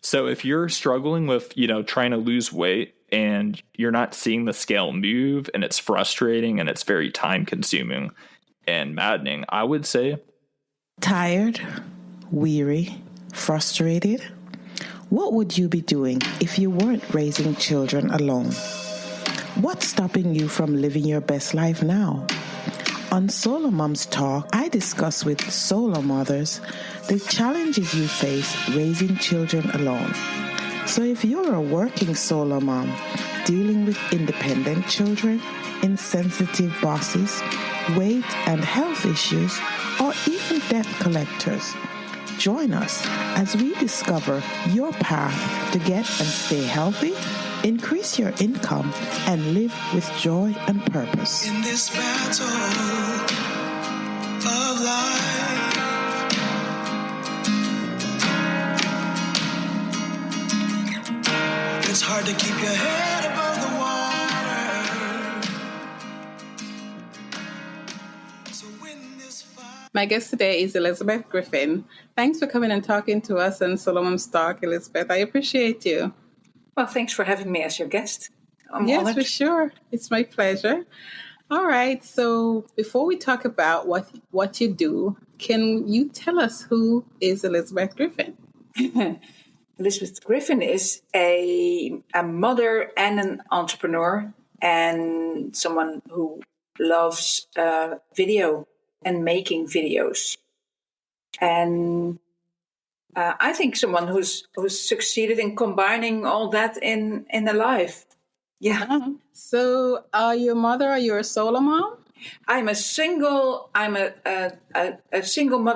So if you're struggling with, trying to lose weight and you're not seeing the scale move and it's frustrating and it's very time consuming and maddening, I would say, tired, weary, frustrated? What would you be doing if you weren't raising children alone? What's stopping you from living your best life now? On SoloMoms Talk, I discuss with solo mothers the challenges you face raising children alone. So if you're a working solo mom dealing with independent children, insensitive bosses, weight and health issues, or even debt collectors, join us as we discover your path to get and stay healthy, increase your income, and live with joy and purpose. In this battle of life, it's hard to keep your head above the water. So win this fight. My guest today is Elisabeth Griffioen. Thanks for coming and talking to us on SoloMoms Talk, Elisabeth. I appreciate you. Well, thanks for having me as your guest. I'm yes, honored. for sure. It's my pleasure. All right. So before we talk about what you do, can you tell us who is Elisabeth Griffioen? Elisabeth Griffioen is a mother and an entrepreneur and someone who loves video and making videos. And I think someone who's succeeded in combining all that in a life. Yeah. Uh-huh. So are you a mother? Are you a solo mom? I'm a single mother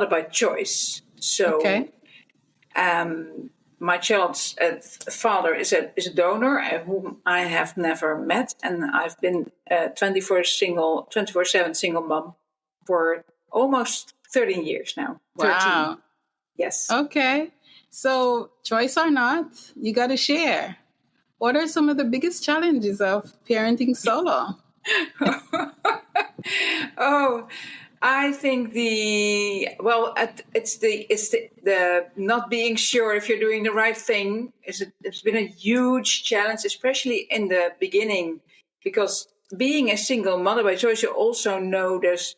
by choice. So Okay. My child's father is a donor whom I have never met, and I've been 24/7 single mom for almost 13 years now. 13. Wow. Yes. Okay. So choice or not, you got to share. What are some of the biggest challenges of parenting solo? Oh, I think it's the not being sure if you're doing the right thing. It's been a huge challenge, especially in the beginning, because being a single mother by choice, you also know there's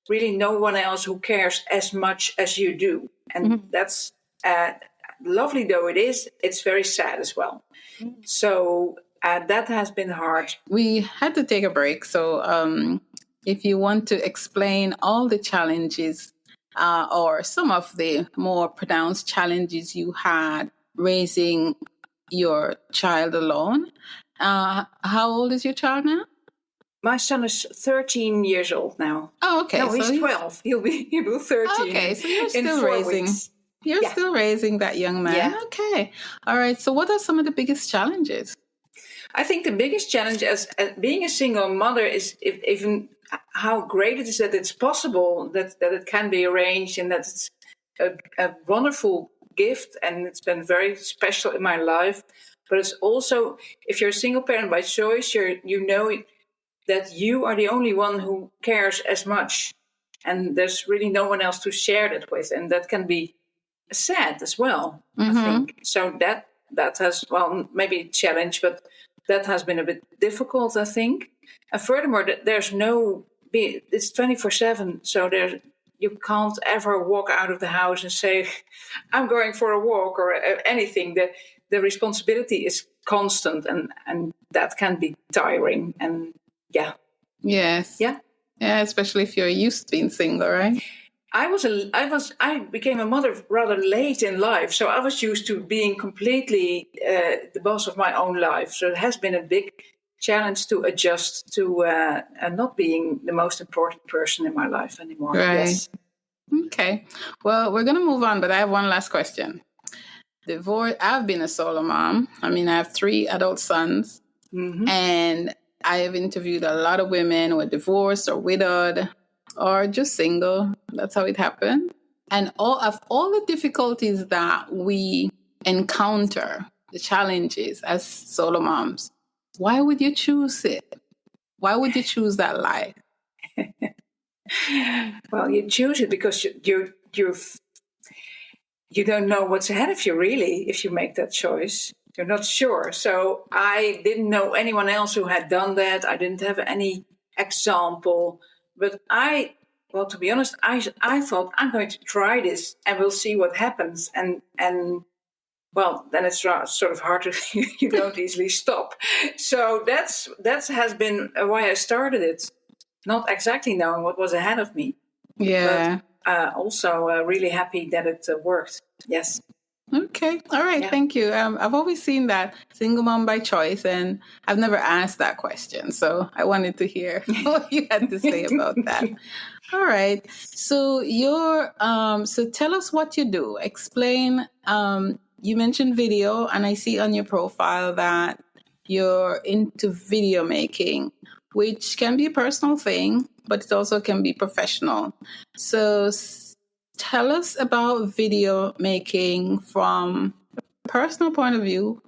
really no one else who cares as much as you do, and that's lovely though it is. It's very sad as well. So that has been hard. We had to take a break. So if you want to explain all the challenges or some of the more pronounced challenges you had raising your child alone, how old is your child now? My son is 13 years old now. Oh, okay. No, so he's 12. He'll be 13. Okay, so you're in still 4 raising. weeks. You're Yeah. still raising that young man. Yeah. Okay. All right. So what are some of the biggest challenges? I think the biggest challenge as being a single mother is even how great it is that it's possible that it can be arranged, and that it's a wonderful gift, and it's been very special in my life. But it's also, if you're a single parent by choice, you know that you are the only one who cares as much, and there's really no one else to share that with, and that can be sad as well. I think so. That has, well, maybe a challenge, but that has been a bit difficult, I think. And furthermore, there's it's 24/7, so you can't ever walk out of the house and say, "I'm going for a walk" or anything. The responsibility is constant, and that can be tiring. And yeah. Yes. Yeah. Yeah, especially if you're used to being single, right? I became a mother rather late in life, so I was used to being completely the boss of my own life. So it has been a big challenge to adjust to not being the most important person in my life anymore. Right. Yes. Okay. Well, we're going to move on, but I have one last question. I've been a solo mom. I mean, I have 3 adult sons, and I have interviewed a lot of women who are divorced or widowed or just single. That's how it happened. And all the difficulties that we encounter, the challenges as solo moms, why would you choose it? Why would you choose that life? Well, you choose it because you don't know what's ahead of you, really, if you make that choice. You're not sure. So I didn't know anyone else who had done that. I didn't have any example. But well, to be honest, I thought I'm going to try this and we'll see what happens. And well, then it's sort of hard to, you don't easily stop. So that has been why I started it. Not exactly knowing what was ahead of me. Yeah. But also really happy that it worked. Yes. Okay. All right. Yeah. Thank you. I've always seen that single mom by choice, and I've never asked that question. So I wanted to hear what you had to say about that. All right. So so tell us what you do. Explain. You mentioned video, and I see on your profile that you're into video making, which can be a personal thing, but it also can be professional. So tell us about video making from a personal point of view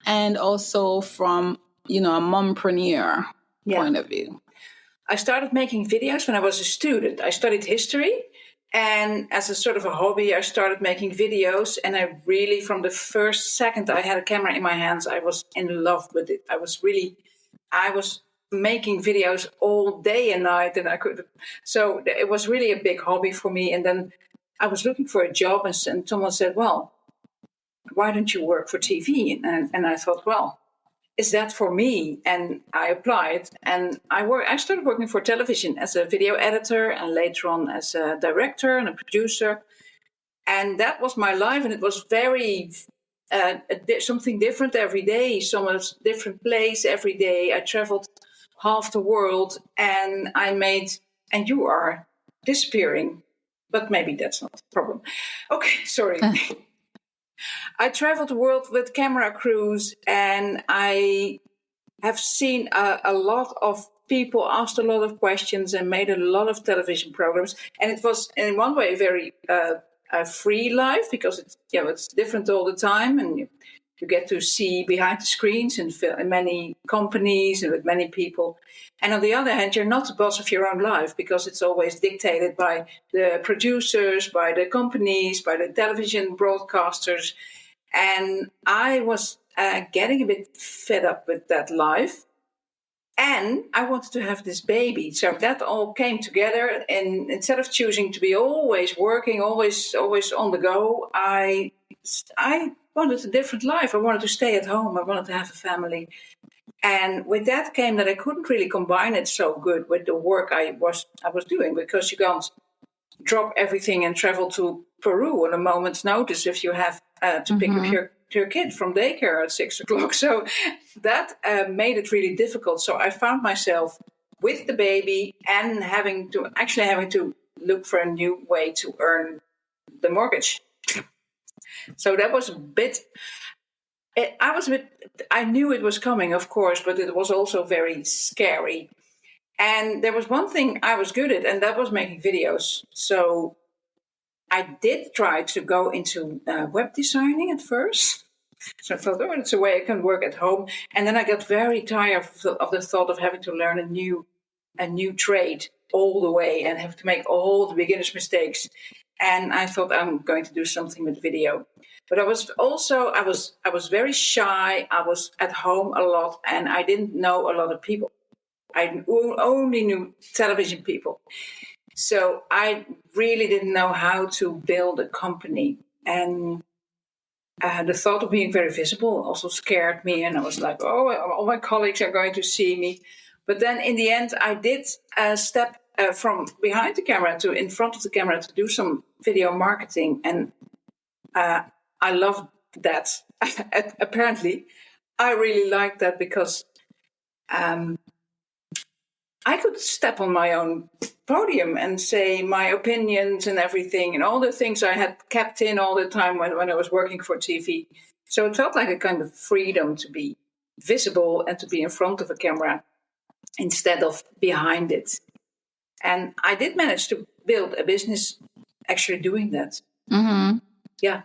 and also from, a mompreneur point of view. I started making videos when I was a student. I studied history, and as a sort of a hobby, I started making videos, and I really, from the first second I had a camera in my hands, I was in love with it. I was making videos all day and night, and so it was really a big hobby for me. And then I was looking for a job, and someone said, well, why don't you work for TV? And I thought, well, is that for me? And I applied, and I started working for television as a video editor, and later on as a director and a producer. And that was my life, and it was very something different every day, some different place every day. I traveled half the world, and and you are disappearing. But maybe that's not the problem. Okay, sorry. I traveled the world with camera crews, and I have seen a lot of people, asked a lot of questions, and made a lot of television programs. And it was, in one way, very a free life, because it's different all the time, and you get to see behind the screens in many companies and with many people. And on the other hand, you're not the boss of your own life, because it's always dictated by the producers, by the companies, by the television broadcasters. And I was getting a bit fed up with that life. And I wanted to have this baby. So that all came together. And instead of choosing to be always working, always on the go, I wanted a different life. I wanted to stay at home. I wanted to have a family. And with that came that I couldn't really combine it so good with the work I was doing, because you can't drop everything and travel to Peru on a moment's notice if you have to pick up your kid from daycare at 6 o'clock. So that made it really difficult. So I found myself with the baby and having to look for a new way to earn the mortgage. So that was a bit. I knew it was coming, of course, but it was also very scary. And there was one thing I was good at, and that was making videos. So I did try to go into web designing at first. So I thought, it's a way I can work at home. And then I got very tired of the thought of having to learn a new trade all the way and have to make all the beginner's mistakes. And I thought, I'm going to do something with video. But I was very shy. I was at home a lot, and I didn't know a lot of people. I only knew television people. So I really didn't know how to build a company. And the thought of being very visible also scared me. And I was like, all my colleagues are going to see me. But then in the end, I did step from behind the camera to in front of the camera to do some video marketing. And I loved that. Apparently, I really liked that because I could step on my own podium and say my opinions and everything, and all the things I had kept in all the time when I was working for TV. So it felt like a kind of freedom to be visible and to be in front of a camera instead of behind it. And I did manage to build a business actually doing that. Mm-hmm. Yeah.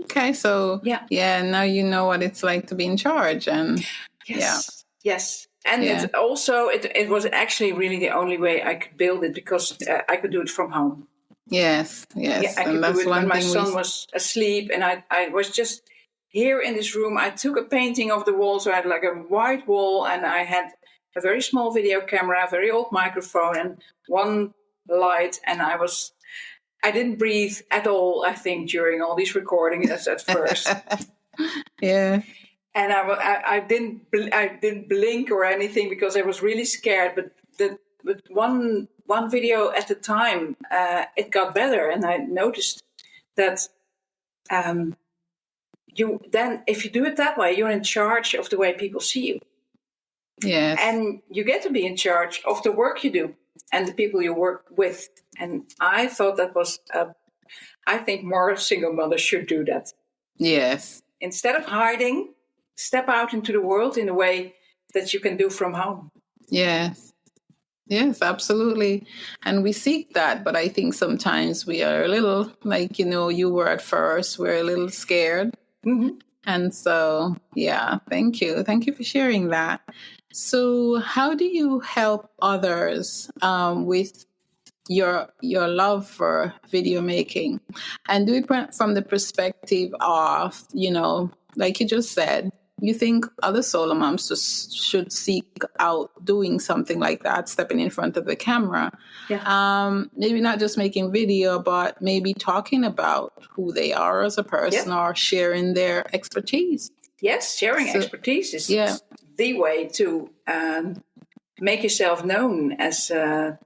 Okay, so now you know what it's like to be in charge, and yes. And it was actually really the only way I could build it, because I could do it from home. Yes, Yeah, yes. I And could do that's it when one my thing son was asleep, and I was just here in this room. I took a painting of the wall, so I had like a white wall, and I had a very small video camera, a very old microphone, and one light, and I didn't breathe at all, I think, during all these recordings at first. Yeah. And I didn't blink or anything because I was really scared. But one video at a time, it got better, and I noticed that if you do it that way, you're in charge of the way people see you, Yes. and you get to be in charge of the work you do and the people you work with. And I thought that was, I think more single mothers should do that. Yes. Instead of hiding, step out into the world in a way that you can do from home. Yes. Yes, absolutely. And we seek that, but I think sometimes we are a little, like, you were at first, we're a little scared. Mm-hmm. And so, yeah, thank you. Thank you for sharing that. So how do you help others with your love for video making, and do it from the perspective of, like you just said, you think other solo moms just should seek out doing something like that, stepping in front of the camera. Yeah. Maybe not just making video, but maybe talking about who they are as a person, or sharing their expertise. Yes, sharing expertise is the way to make yourself known as the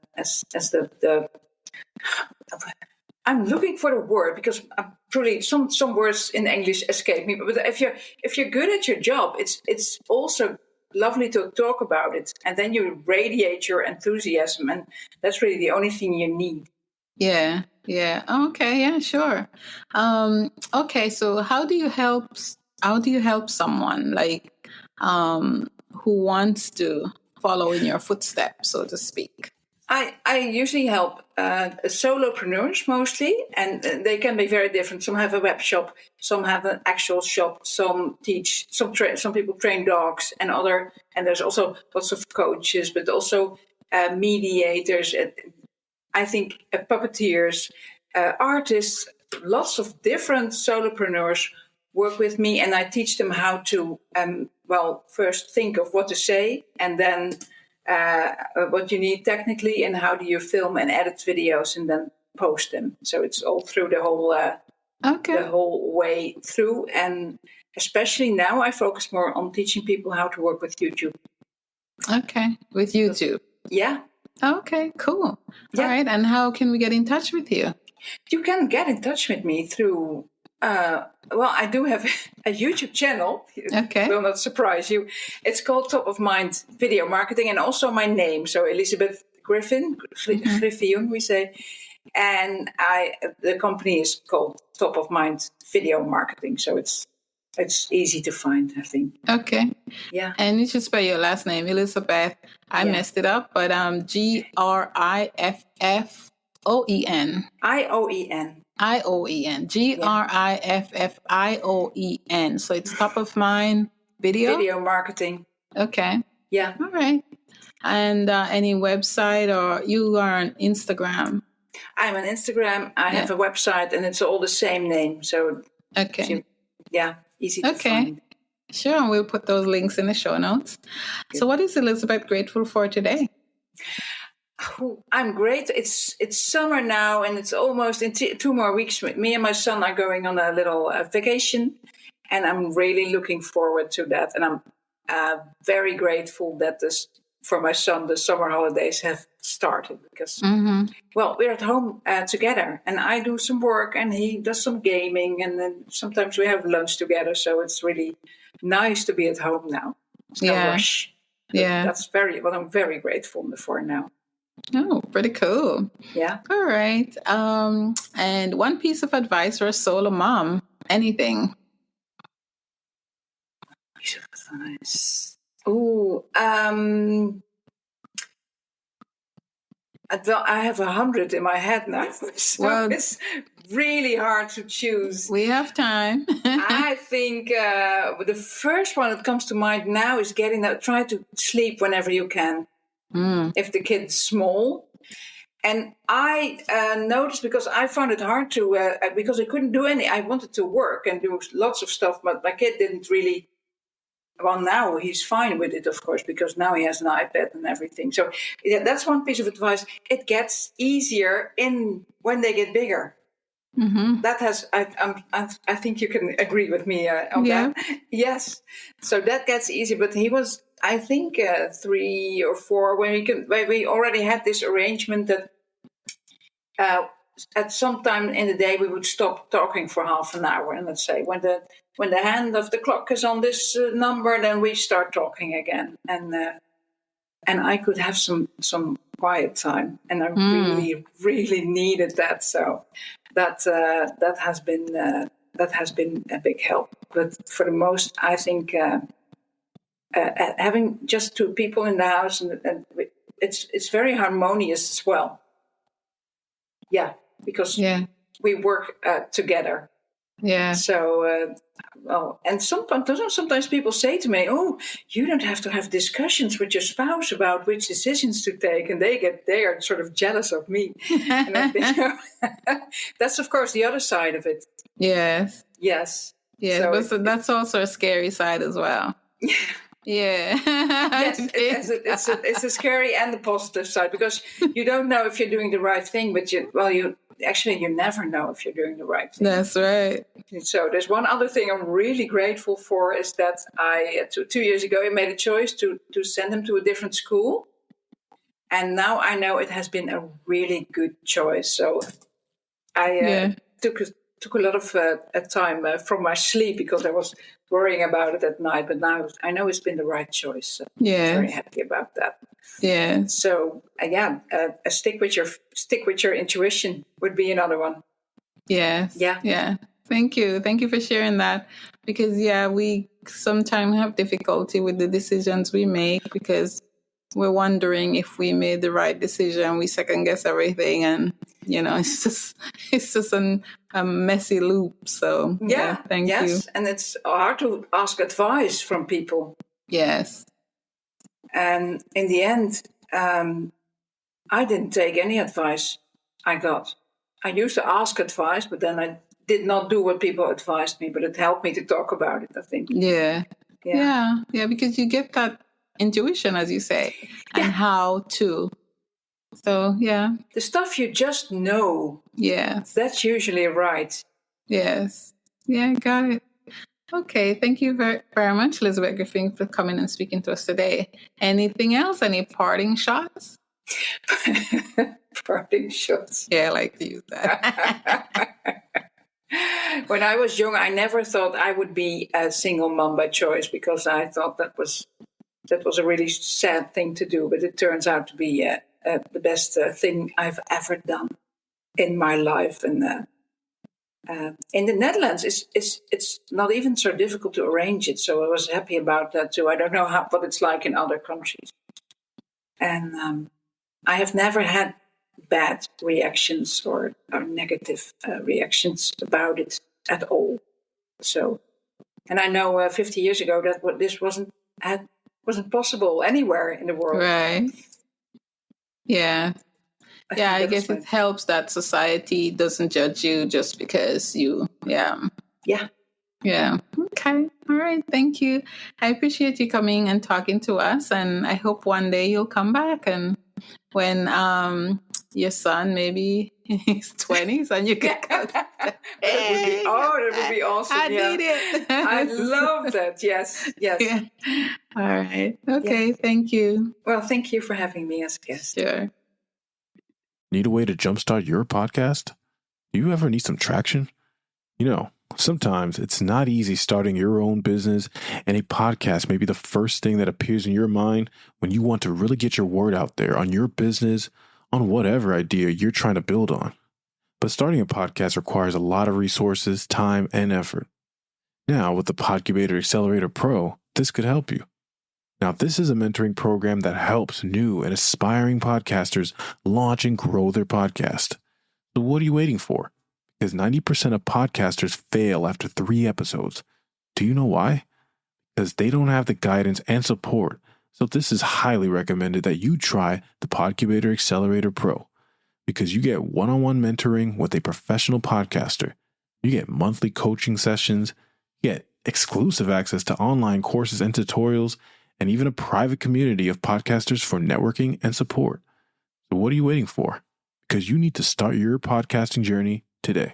I'm looking for the word because I'm truly some words in English escape me. But if you're good at your job, it's also lovely to talk about it, and then you radiate your enthusiasm, and that's really the only thing you need. Yeah. Yeah. Okay. Yeah. Sure. Okay. So how do you help someone like who wants to follow in your footsteps, so to speak? I usually help solopreneurs mostly, and they can be very different. Some have a web shop, some have an actual shop, some teach, some people train dogs, and there's also lots of coaches, but also mediators. I think puppeteers, artists, lots of different solopreneurs work with me, and I teach them how to first think of what to say, and then what you need technically, and how do you film and edit videos and then post them. So it's all through the whole way through. And especially now I focus more on teaching people how to work with YouTube. Okay, with YouTube. Yeah. Okay, cool. Yeah. All right, and how can we get in touch with you? You can get in touch with me through, I do have a YouTube channel. Okay. It will not surprise you. It's called Top of Mind Video Marketing, and also my name. So Elisabeth Griffioen, we say. And the company is called Top of Mind Video Marketing. So it's easy to find, I think. Okay. Yeah. And you should spell your last name, Elisabeth. I messed it up, but Griffioen. IOEN. Griffioen. So it's Top of Mind Video? Video Marketing. Okay. Yeah. All right. And any website, or you are on Instagram? I'm on Instagram. I have a website, and it's all the same name. So, okay. Easy to find. Sure. And we'll put those links in the show notes. Good. So what is Elisabeth grateful for today? I'm great. It's summer now, and it's almost in 2 more weeks. Me and my son are going on a little vacation, and I'm really looking forward to that. And I'm very grateful that for my son, the summer holidays have started, because, we're at home together, and I do some work and he does some gaming, and then sometimes we have lunch together. So it's really nice to be at home now. It's no rush. Yeah. That's what I'm very grateful for now. Oh, pretty cool. Yeah. All right. And one piece of advice for a solo mom, anything. Piece of advice. Oh, I have 100 in my head now. So it's really hard to choose. We have time. I think the first one that comes to mind now is try to sleep whenever you can. If the kid's small, And I noticed, because I found it hard to, because I couldn't do I wanted to work and do lots of stuff, but my kid didn't really, well, now he's fine with it, of course, because now he has an iPad and everything. So that's one piece of advice. It gets easier when they get bigger. Mm-hmm. That has, I think you can agree with me on that. Yes. So that gets easier, but he was, I think, 3 or 4 when we already had this arrangement that at some time in the day we would stop talking for half an hour, and let's say when the hand of the clock is on this number, then we start talking again, and I could have some quiet time, and I really needed that. So that has been a big help. But for the most, I think having just 2 people in the house, and it's very harmonious as well. Yeah, because we work together. Yeah. So, and sometimes people say to me, "Oh, you don't have to have discussions with your spouse about which decisions to take," and they are sort of jealous of me. And I think, that's of course the other side of it. Yes. Yes. Yes, but that's also a scary side as well. Yeah. Yes, it's a scary and the positive side, because you don't know if you're doing the right thing, but you never know if you're doing the right thing. That's right. So there's one other thing I'm really grateful for, is that I 2 years ago I made a choice to send him to a different school, and now I know it has been a really good choice. So I took a lot of time from my sleep, because I was worrying about it at night. But now I know it's been the right choice. So I'm very happy about that. Yeah. So stick with your intuition would be another one. Yes. Yeah. Yeah. Thank you for sharing that, because we sometimes have difficulty with the decisions we make, because we're wondering if we made the right decision. We second guess everything, and it's just a messy loop. So thank you. And it's hard to ask advice from people. Yes. And in the end, I didn't take any advice I got. I used to ask advice, but then I did not do what people advised me, but it helped me to talk about it, I think. Yeah, because you get that intuition, as you say, and how to. So, the stuff you just know. Yes. That's usually right. Yes. Yeah, got it. Okay, thank you very, very much, Elisabeth Griffioen, for coming and speaking to us today. Anything else? Any parting shots? Parting shots. Yeah, I like to use that. When I was young, I never thought I would be a single mom by choice, because I thought that was a really sad thing to do. But it turns out to be the best thing I've ever done in my life. And in the Netherlands, it's not even so difficult to arrange it. So I was happy about that too. I don't know what it's like in other countries. And I have never had bad reactions or negative reactions about it at all. So, and I know 50 years ago that this wasn't possible anywhere in the world. Right. Yeah. I guess it helps that society doesn't judge you just because you. Yeah. Okay. All right. Thank you. I appreciate you coming and talking to us, and I hope one day you'll come back, and when your son maybe in his 20s and you can go. That would be awesome. I need it. I love that. Yes. Yeah. All right. Okay. Yeah. Thank you. Well, thank you for having me as a guest. Sure. Need a way to jumpstart your podcast? Do you ever need some traction? Sometimes it's not easy starting your own business, and a podcast may be the first thing that appears in your mind when you want to really get your word out there on your business, on whatever idea you're trying to build on. But starting a podcast requires a lot of resources, time, and effort. Now, with the Podcubator Accelerator Pro, this could help you. Now, this is a mentoring program that helps new and aspiring podcasters launch and grow their podcast. So what are you waiting for? Because 90% of podcasters fail after 3 episodes. Do you know why? Because they don't have the guidance and support. So this is highly recommended that you try the Podcubator Accelerator Pro. because you get one-on-one mentoring with a professional podcaster. You get monthly coaching sessions, you get exclusive access to online courses and tutorials, and even a private community of podcasters for networking and support. So what are you waiting for? Because you need to start your podcasting journey today.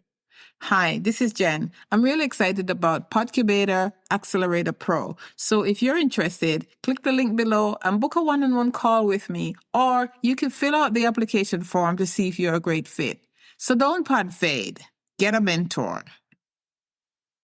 Hi, this is Jen. I'm really excited about Podcubator Accelerator Pro. So if you're interested, click the link below and book a one-on-one call with me, or you can fill out the application form to see if you're a great fit. So don't pod fade. Get a mentor.